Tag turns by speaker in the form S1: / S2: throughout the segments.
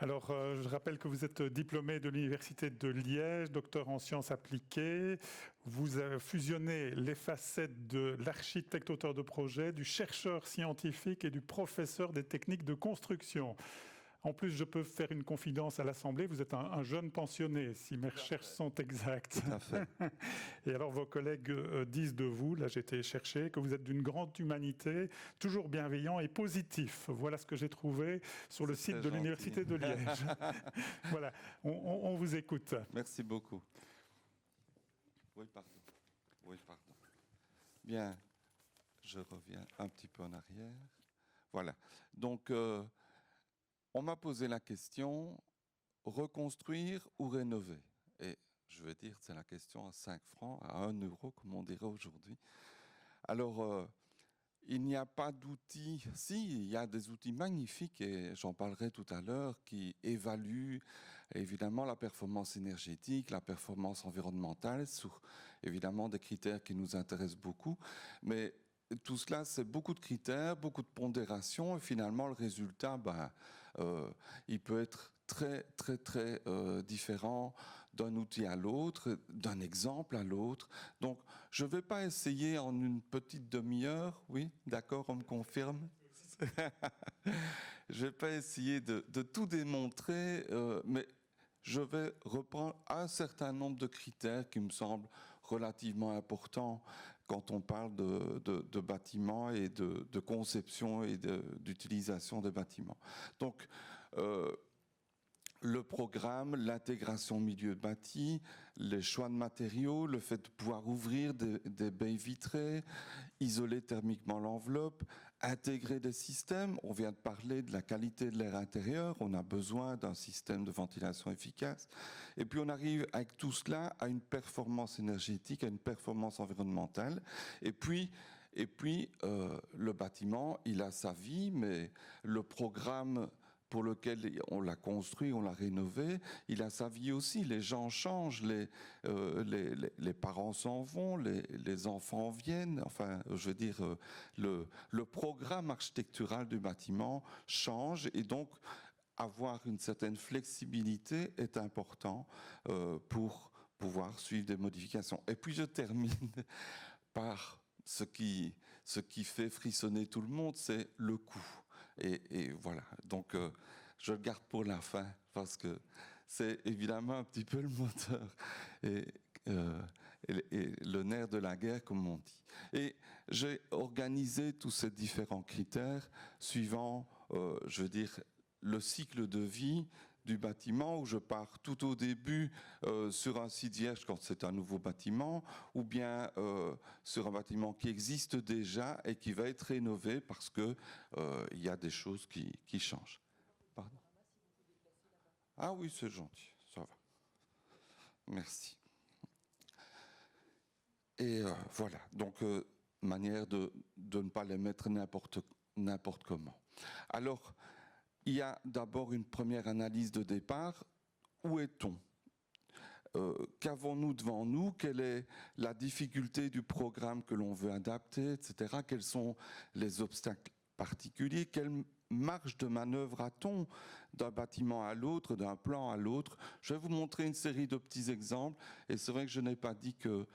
S1: Alors, je rappelle que vous êtes diplômé de l'Université de Liège, docteur en sciences appliquées. Vous avez fusionné les facettes de l'architecte auteur de projet, du chercheur scientifique et du professeur des techniques de construction. En plus, je peux faire une confidence à l'Assemblée, vous êtes un jeune pensionné, si mes recherches sont exactes.
S2: Tout à fait.
S1: Et alors, vos collègues disent de vous, là j'ai été chercher, que vous êtes d'une grande humanité, toujours bienveillant et positif. Voilà ce que j'ai trouvé sur le site de l'Université de Liège. Voilà, on vous écoute.
S2: Merci beaucoup. Oui, pardon. Oui, pardon. Bien, je reviens un petit peu en arrière. Voilà. Donc, on m'a posé la question, reconstruire ou rénover? Et je veux dire, c'est la question à 5 francs, à 1 euro, comme on dirait aujourd'hui. Alors, il n'y a pas d'outils, si, il y a des outils magnifiques, et j'en parlerai tout à l'heure, qui évaluent évidemment la performance énergétique, la performance environnementale, sur évidemment des critères qui nous intéressent beaucoup, mais tout cela, c'est beaucoup de critères, beaucoup de pondérations, et finalement, le résultat, il peut être très différent d'un outil à l'autre, d'un exemple à l'autre. Donc, je ne vais pas essayer en une petite demi-heure, oui, d'accord, on me confirme. Je ne vais pas essayer de tout démontrer, mais je vais reprendre un certain nombre de critères qui me semblent relativement importants quand on parle de bâtiments et de conception et d'utilisation des bâtiments. Donc, le programme, l'intégration milieu bâti, les choix de matériaux, le fait de pouvoir ouvrir des baies vitrées, isoler thermiquement l'enveloppe, intégrer des systèmes. On vient de parler de la qualité de l'air intérieur, on a besoin d'un système de ventilation efficace. Et puis on arrive avec tout cela à une performance énergétique, à une performance environnementale. Et puis le bâtiment, il a sa vie, mais le programme pour lequel on l'a construit, on l'a rénové, il a sa vie aussi. Les gens changent, les parents s'en vont, les enfants viennent. Enfin, je veux dire, le programme architectural du bâtiment change, et donc avoir une certaine flexibilité est important pour pouvoir suivre des modifications. Et puis je termine par ce qui fait frissonner tout le monde, c'est le coût. Et voilà, donc je le garde pour la fin, parce que c'est évidemment un petit peu le moteur et le nerf de la guerre, comme on dit. Et j'ai organisé tous ces différents critères suivant, je veux dire, le cycle de vie du bâtiment, où je pars tout au début sur un site vierge quand c'est un nouveau bâtiment, ou bien sur un bâtiment qui existe déjà et qui va être rénové parce que il y a des choses qui changent. Pardon. Ah oui, c'est gentil, ça va. Merci. Et voilà, donc manière de ne pas les mettre n'importe comment. Alors, il y a d'abord une première analyse de départ. Où est-on? Qu'avons-nous devant nous? Quelle est la difficulté du programme que l'on veut adapter, etc. Quels sont les obstacles particuliers? Quelle marge de manœuvre a-t-on d'un bâtiment à l'autre, d'un plan à l'autre? Je vais vous montrer une série de petits exemples. Et c'est vrai que je n'ai pas dit que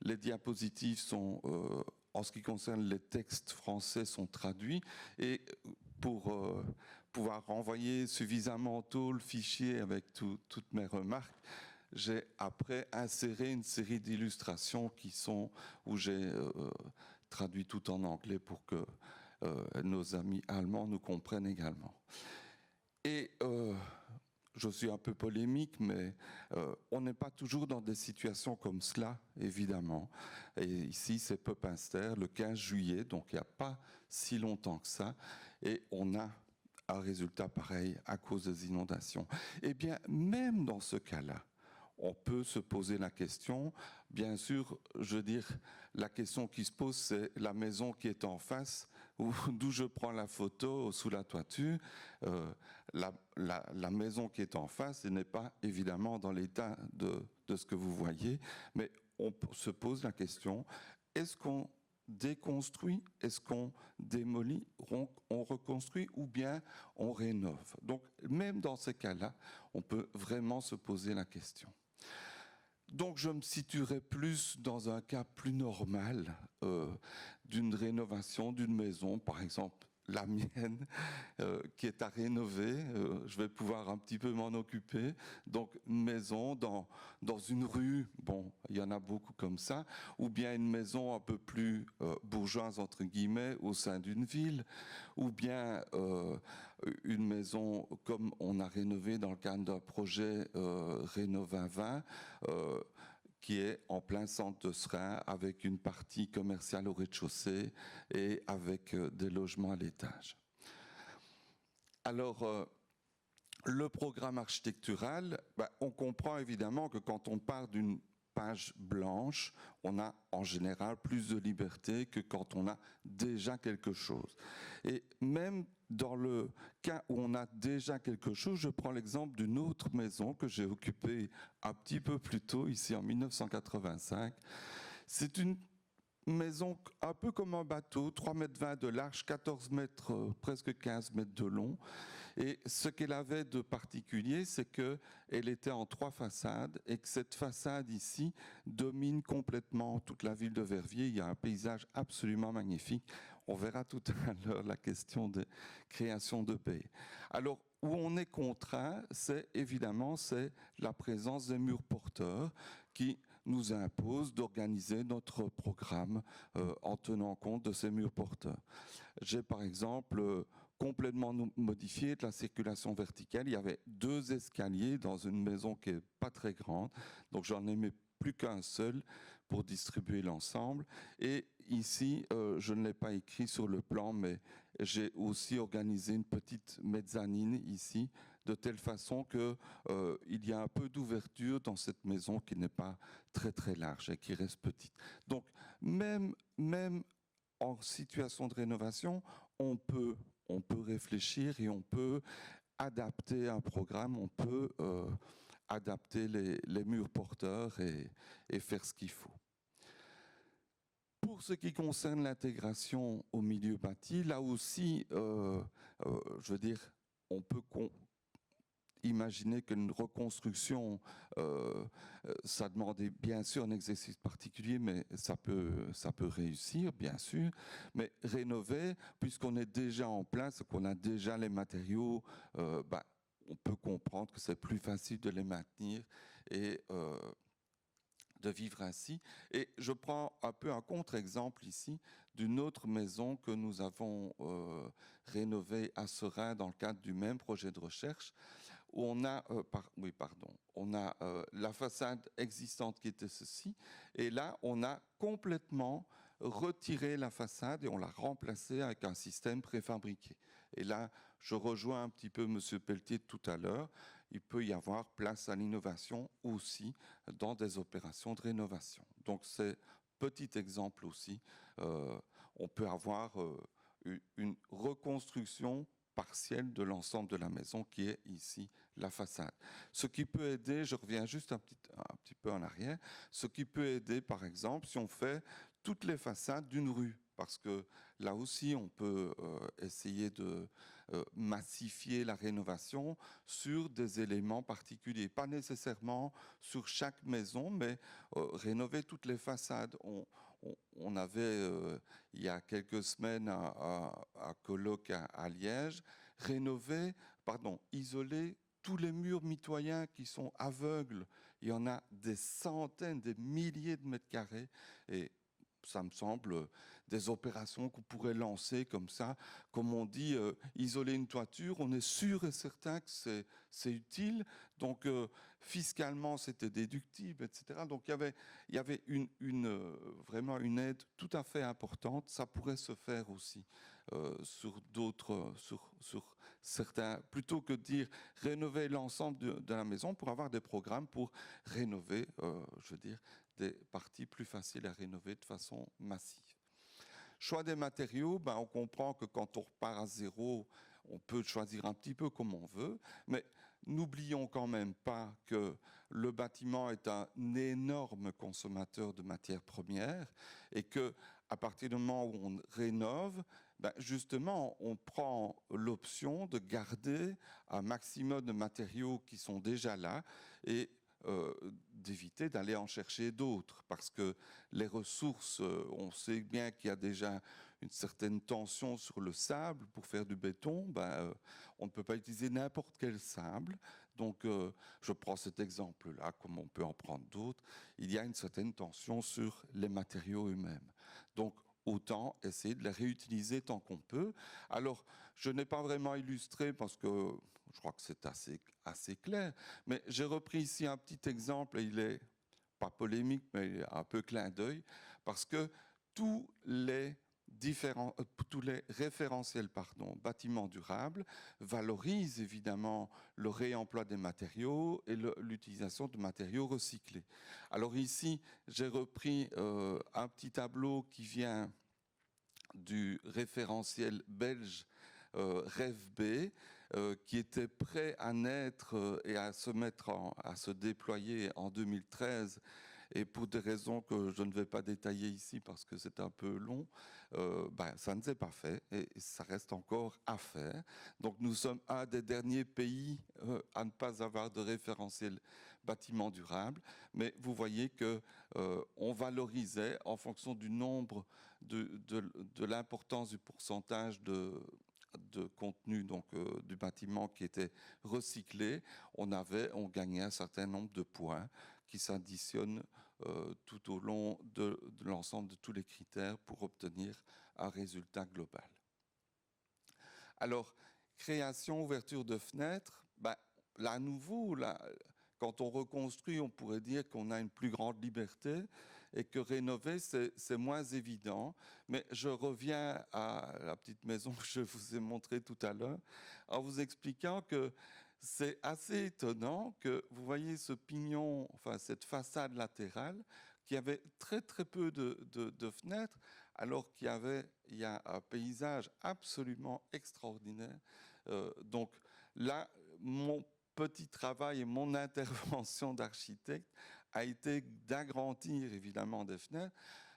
S2: les diapositives sont... en ce qui concerne les textes français, sont traduits, et pour pouvoir renvoyer suffisamment tôt le fichier avec toutes mes remarques, j'ai après inséré une série d'illustrations où j'ai traduit tout en anglais pour que nos amis allemands nous comprennent également. Et je suis un peu polémique, mais on n'est pas toujours dans des situations comme cela, évidemment. Et ici, c'est Pepinster, le 15 juillet, donc il n'y a pas si longtemps que ça, et on a un résultat pareil à cause des inondations. Eh bien, même dans ce cas-là, on peut se poser la question. Bien sûr, je veux dire, la question qui se pose, c'est la maison qui est en face, d'où je prends la photo sous la toiture. La maison qui est en face, elle n'est pas évidemment dans l'état de ce que vous voyez, mais on se pose la question, est-ce qu'on déconstruit, est-ce qu'on démolit, on reconstruit ou bien on rénove. Donc même dans ces cas-là, on peut vraiment se poser la question. Donc je me situerai plus dans un cas plus normal d'une rénovation d'une maison, par exemple la mienne, qui est à rénover. Je vais pouvoir un petit peu m'en occuper. Donc une maison dans une rue, bon, il y en a beaucoup comme ça, ou bien une maison un peu plus bourgeoise, entre guillemets, au sein d'une ville, ou bien une maison comme on a rénové dans le cadre d'un projet Rénov 2020, qui est en plein centre de Seraing, avec une partie commerciale au rez-de-chaussée et avec des logements à l'étage. Alors, le programme architectural, on comprend évidemment que quand on part d'une page blanche, on a en général plus de liberté que quand on a déjà quelque chose. Et même dans le cas où on a déjà quelque chose, je prends l'exemple d'une autre maison que j'ai occupée un petit peu plus tôt, ici en 1985. C'est une maison un peu comme un bateau, 3,20 mètres de large, 14 mètres, presque 15 mètres de long. Et ce qu'elle avait de particulier, c'est qu'elle était en 3 façades et que cette façade ici domine complètement toute la ville de Verviers. Il y a un paysage absolument magnifique. On verra tout à l'heure la question de création de baies. Alors, où on est contraint, c'est la présence des murs porteurs qui nous impose d'organiser notre programme en tenant compte de ces murs porteurs. J'ai par exemple complètement modifié la circulation verticale. Il y avait 2 escaliers dans une maison qui n'est pas très grande, donc j'en ai mis plus qu'un seul pour distribuer l'ensemble. Et ici, je ne l'ai pas écrit sur le plan, mais j'ai aussi organisé une petite mezzanine ici, de telle façon qu'il y a un peu d'ouverture dans cette maison qui n'est pas très très large et qui reste petite. Donc même en situation de rénovation, on peut réfléchir et on peut adapter un programme, on peut adapter les murs porteurs et faire ce qu'il faut. Pour ce qui concerne l'intégration au milieu bâti, là aussi, je veux dire, on peut imaginer qu'une reconstruction, ça demande bien sûr un exercice particulier, mais ça peut réussir, bien sûr. Mais rénover, puisqu'on est déjà en place, qu'on a déjà les matériaux, on peut comprendre que c'est plus facile de les maintenir et de vivre ainsi. Et je prends un peu un contre-exemple ici d'une autre maison que nous avons rénovée à Seraing dans le cadre du même projet de recherche, où on a, on a la façade existante qui était ceci, et là on a complètement retiré la façade et on l'a remplacée avec un système préfabriqué. Et là, je rejoins un petit peu Monsieur Pelletier tout à l'heure, il peut y avoir place à l'innovation aussi dans des opérations de rénovation. Donc c'est petit exemple aussi, on peut avoir une reconstruction partielle de l'ensemble de la maison qui est ici la façade. Ce qui peut aider, je reviens juste un petit peu en arrière, ce qui peut aider par exemple si on fait toutes les façades d'une rue, parce que là aussi on peut essayer de massifier la rénovation sur des éléments particuliers, pas nécessairement sur chaque maison, mais rénover toutes les façades. On avait, il y a quelques semaines, un colloque à Liège, isoler tous les murs mitoyens qui sont aveugles. Il y en a des centaines, des milliers de mètres carrés. Et ça me semble des opérations qu'on pourrait lancer comme ça. Comme on dit, isoler une toiture, on est sûr et certain que c'est utile. Donc, fiscalement, c'était déductible, etc. Donc, il y avait vraiment une aide tout à fait importante. Ça pourrait se faire aussi sur certains, plutôt que de dire rénover l'ensemble de la maison, pour avoir des programmes pour rénover, je veux dire, des parties plus faciles à rénover de façon massive. Choix des matériaux, on comprend que quand on repart à zéro, on peut choisir un petit peu comme on veut, mais n'oublions quand même pas que le bâtiment est un énorme consommateur de matières premières et que à partir du moment où on rénove, ben justement, on prend l'option de garder un maximum de matériaux qui sont déjà là et d'éviter d'aller en chercher d'autres. Parce que les ressources, on sait bien qu'il y a déjà une certaine tension sur le sable. Pour faire du béton, ben, on ne peut pas utiliser n'importe quel sable. Donc, je prends cet exemple-là, comme on peut en prendre d'autres. Il y a une certaine tension sur les matériaux eux-mêmes. Donc, autant essayer de les réutiliser tant qu'on peut. Alors, je n'ai pas vraiment illustré parce que je crois que c'est assez clair, mais j'ai repris ici un petit exemple, et il est pas polémique, mais un peu clin d'œil, parce que tous les référentiels bâtiments durables valorisent évidemment le réemploi des matériaux et l'utilisation de matériaux recyclés. Alors ici, j'ai repris un petit tableau qui vient du référentiel belge REVB, qui était prêt à naître et à se déployer en 2013. Et pour des raisons que je ne vais pas détailler ici parce que c'est un peu long, ça ne s'est pas fait et ça reste encore à faire. Donc nous sommes un des derniers pays à ne pas avoir de référentiel bâtiment durable. Mais vous voyez que on valorisait en fonction du nombre de l'importance du pourcentage de contenu du bâtiment qui était recyclé, on gagnait un certain nombre de points qui s'additionnent tout au long de l'ensemble de tous les critères pour obtenir un résultat global. Alors, création, ouverture de fenêtres, là à nouveau, quand on reconstruit, on pourrait dire qu'on a une plus grande liberté et que rénover, c'est moins évident. Mais je reviens à la petite maison que je vous ai montrée tout à l'heure en vous expliquant que c'est assez étonnant que vous voyez ce pignon, enfin cette façade latérale, qui avait très très peu de fenêtres, alors qu'il y a un paysage absolument extraordinaire. Donc là, mon petit travail et mon intervention d'architecte a été d'agrandir évidemment des fenêtres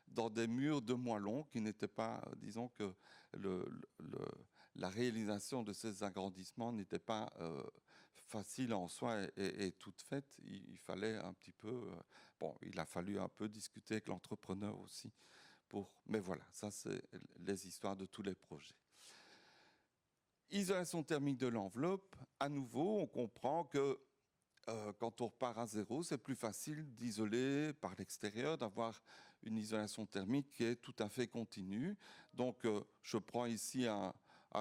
S2: dans des murs de moellons qui n'étaient pas, disons que la réalisation de ces agrandissements n'était pas facile en soi et toute faite. Il fallait un petit peu, il a fallu un peu discuter avec l'entrepreneur aussi. Mais voilà, ça c'est les histoires de tous les projets. Isolation thermique de l'enveloppe, à nouveau, on comprend que quand on repart à zéro, c'est plus facile d'isoler par l'extérieur, d'avoir une isolation thermique qui est tout à fait continue. Donc, je prends ici un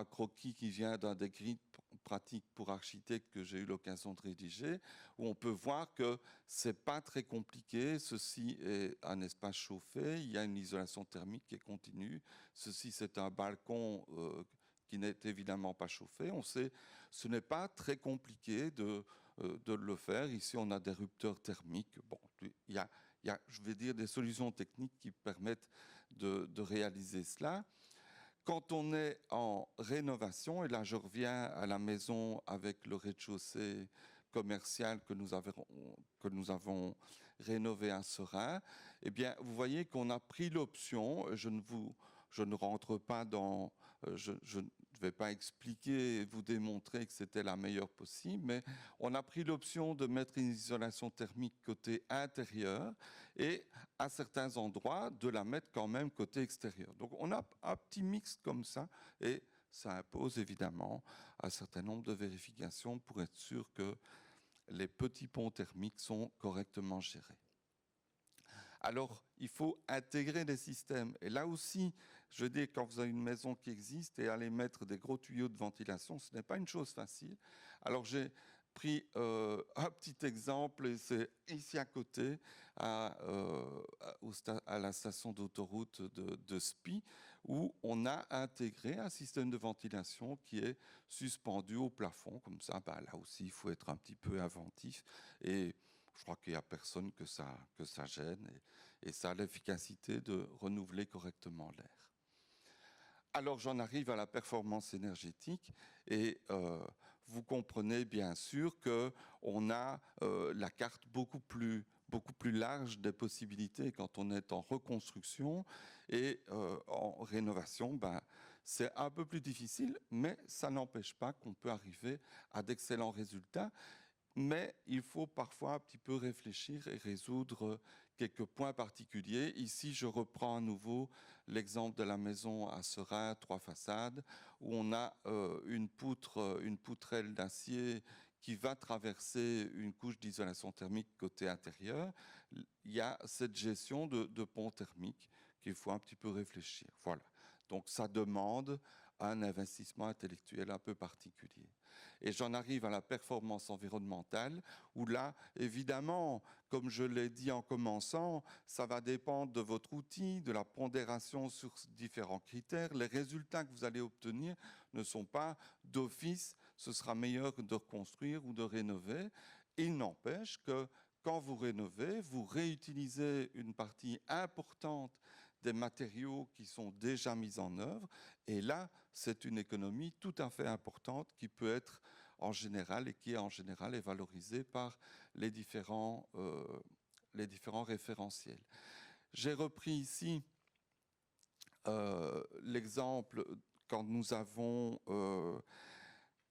S2: croquis qui vient d'un des guides pratiques pour architectes que j'ai eu l'occasion de rédiger, où on peut voir que c'est pas très compliqué. Ceci est un espace chauffé, il y a une isolation thermique qui est continue. Ceci, c'est un balcon qui n'est évidemment pas chauffé. On sait, ce n'est pas très compliqué de le faire. Ici, on a des rupteurs thermiques. Bon, il y a, je vais dire, des solutions techniques qui permettent de réaliser cela. Quand on est en rénovation, et là je reviens à la maison avec le rez-de-chaussée commercial que nous avons rénové à Seraing, eh bien, vous voyez qu'on a pris l'option, je ne rentre pas dans, je ne vais pas expliquer et vous démontrer que c'était la meilleure possible, mais on a pris l'option de mettre une isolation thermique côté intérieur et à certains endroits de la mettre quand même côté extérieur. Donc on a un petit mix comme ça et ça impose évidemment un certain nombre de vérifications pour être sûr que les petits ponts thermiques sont correctement gérés. Alors, il faut intégrer des systèmes. Et là aussi, je dis, quand vous avez une maison qui existe et aller mettre des gros tuyaux de ventilation, ce n'est pas une chose facile. Alors, j'ai pris un petit exemple, et c'est ici à côté, à la station d'autoroute de Spie, où on a intégré un système de ventilation qui est suspendu au plafond. Comme ça, là aussi, il faut être un petit peu inventif. Et je crois qu'il n'y a personne que ça gêne et ça a l'efficacité de renouveler correctement l'air. Alors j'en arrive à la performance énergétique et vous comprenez bien sûr qu'on a la carte beaucoup plus beaucoup plus large des possibilités quand on est en reconstruction et en rénovation. C'est un peu plus difficile, mais ça n'empêche pas qu'on peut arriver à d'excellents résultats. Mais il faut parfois un petit peu réfléchir et résoudre quelques points particuliers. Ici, je reprends à nouveau l'exemple de la maison à Seraing, 3 façades, où on a une poutrelle d'acier qui va traverser une couche d'isolation thermique côté intérieur. Il y a cette gestion de pont thermique qu'il faut un petit peu réfléchir. Voilà. Donc, ça demande un investissement intellectuel un peu particulier. Et j'en arrive à la performance environnementale, où là, évidemment, comme je l'ai dit en commençant, ça va dépendre de votre outil, de la pondération sur différents critères. Les résultats que vous allez obtenir ne sont pas d'office, ce sera meilleur que de reconstruire ou de rénover. Il n'empêche que quand vous rénovez, vous réutilisez une partie importante des matériaux qui sont déjà mis en œuvre. Et là, c'est une économie tout à fait importante qui peut être en général et qui est en général est valorisée par les différents référentiels. J'ai repris ici l'exemple quand nous avons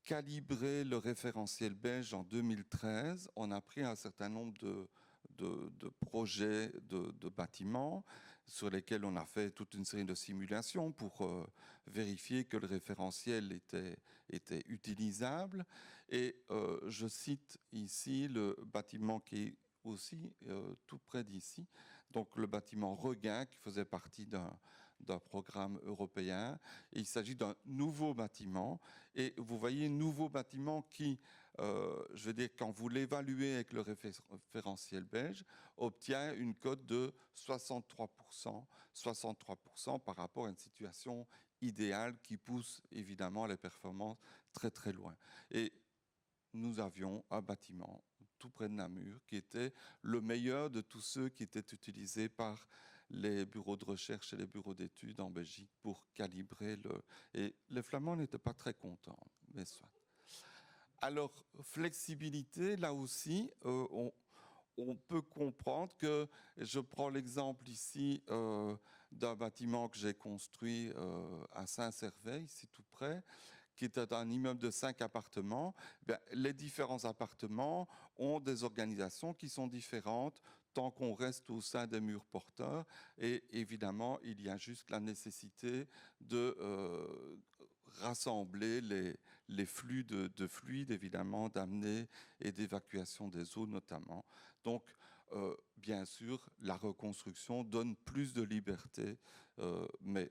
S2: calibré le référentiel belge en 2013. On a pris un certain nombre de projets de bâtiments sur lesquels on a fait toute une série de simulations pour vérifier que le référentiel était utilisable. Et je cite ici le bâtiment qui est aussi tout près d'ici, donc le bâtiment Regain qui faisait partie d'un programme européen. Et il s'agit d'un nouveau bâtiment. Et vous voyez, nouveau bâtiment qui, je veux dire, quand vous l'évaluez avec le référentiel belge, obtient une cote de 63%, 63% par rapport à une situation idéale qui pousse évidemment les performances très très loin. Et nous avions un bâtiment tout près de Namur qui était le meilleur de tous ceux qui étaient utilisés par les bureaux de recherche et les bureaux d'études en Belgique pour calibrer le... Et les Flamands n'étaient pas très contents, mais soit. Alors, flexibilité, là aussi, on peut comprendre que, je prends l'exemple ici d'un bâtiment que j'ai construit à Saint-Servais, ici tout près, qui est un immeuble de 5 appartements. Les différents appartements ont des organisations qui sont différentes tant qu'on reste au sein des murs porteurs. Et évidemment, il y a juste la nécessité de rassembler les flux de fluides, évidemment, d'amener et d'évacuation des eaux notamment. Donc, bien sûr, la reconstruction donne plus de liberté, mais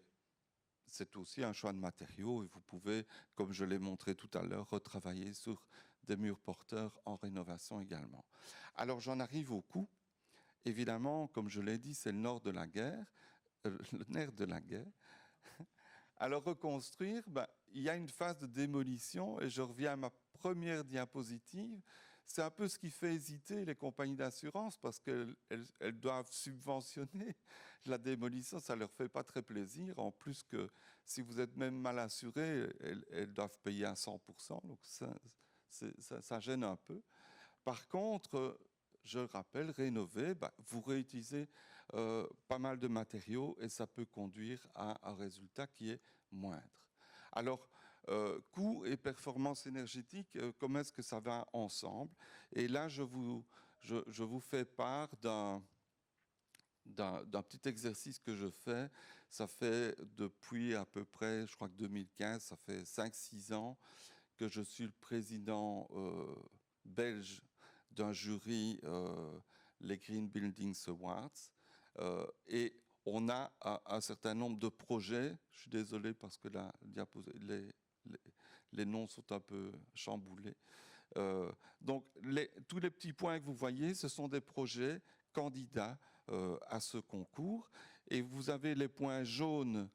S2: c'est aussi un choix de matériaux et vous pouvez, comme je l'ai montré tout à l'heure, retravailler sur des murs porteurs en rénovation également. Alors, j'en arrive au coût. Évidemment, comme je l'ai dit, c'est le nerf de la guerre. Alors, reconstruire, il y a une phase de démolition et je reviens à ma première diapositive. C'est un peu ce qui fait hésiter les compagnies d'assurance parce qu'elles doivent subventionner la démolition. Ça ne leur fait pas très plaisir. En plus que si vous êtes même mal assuré, elles doivent payer à 100%. Donc ça gêne un peu. Par contre, je rappelle, rénover, vous réutilisez pas mal de matériaux et ça peut conduire à un résultat qui est moindre. Alors, coût et performance énergétique, comment est-ce que ça va ensemble? Et là, je vous fais part d'un petit exercice que je fais. Ça fait depuis à peu près, je crois que 2015, ça fait 5-6 ans que je suis le président belge d'un jury, les Green Buildings Awards. Et on a un certain nombre de projets. Je suis désolé parce que les noms sont un peu chamboulés. Donc, tous les petits points que vous voyez, ce sont des projets candidats à ce concours. Et vous avez les points jaunes,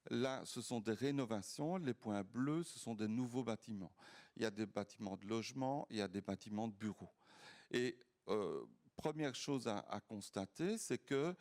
S2: là, ce sont des rénovations. Les points bleus, ce sont des nouveaux bâtiments. Il y a des bâtiments de logement, il y a des bâtiments de bureaux. Et première chose à constater, c'est que